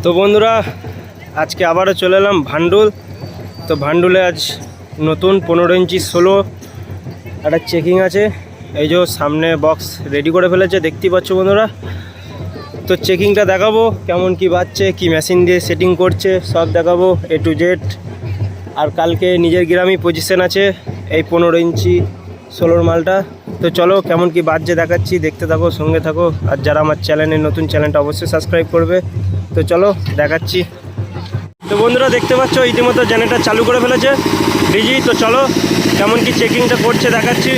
তো বন্ধুরা আজকে আবারও চলে এলাম ভান্ডুল। তো ভান্ডুলে আজ নতুন 15 ইঞ্চি 16 একটা চেকিং আছে। এই যে সামনে বক্স রেডি করে ফেলেছে, দেখতেই পাচ্ছ বন্ধুরা। তো চেকিংটা দেখাবো, কেমন কি বাজছে, কি মেশিন দিয়ে সেটিং করছে সব দেখাবো A to Z। আর কালকে নিজের গ্রামেই পজিশন আছে এই 15 ইঞ্চি 16 মালটা। তো চলো কেমন কি বাজছে দেখাচ্ছি, দেখতে থাকো, সঙ্গে থাকো। আর যারা আমার চ্যানেলে নতুন, চ্যানেলটা অবশ্যই সাবস্ক্রাইব করবে। তো চলো দেখাচ্ছি। তো বন্ধুরা দেখতে পাচ্ছ ইতিমধ্যে জেনারেটর চালু করে ফেলেছে ডিজি। তো চলো কেমন কি চেকিংটা করছে দেখাচ্ছি।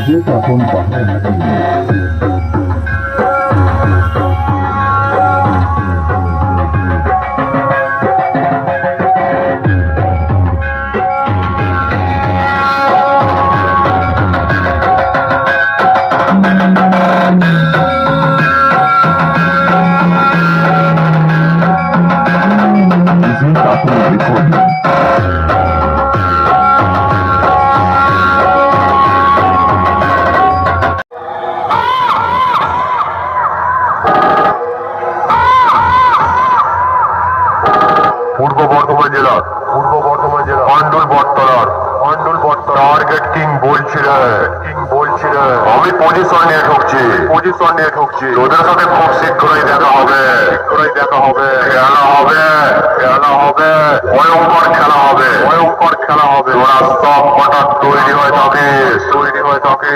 DJ Tapon Pahan. DJ Tapon Recording. পূর্ব বর্ধমান জেলার পান্ডুল বটতলার টার্গেট কিং বলছিলেন আমি পজিশন নিয়ে ঢুকছি তোদের সাথে খুব শীঘ্রই দেখা হবে ভয়ঙ্কর খেলা হবে, ভয়ঙ্কর খেলা হবে। তোরা সব কটা তৈরি হয়ে থাকে, তৈরি হয়ে থাকে।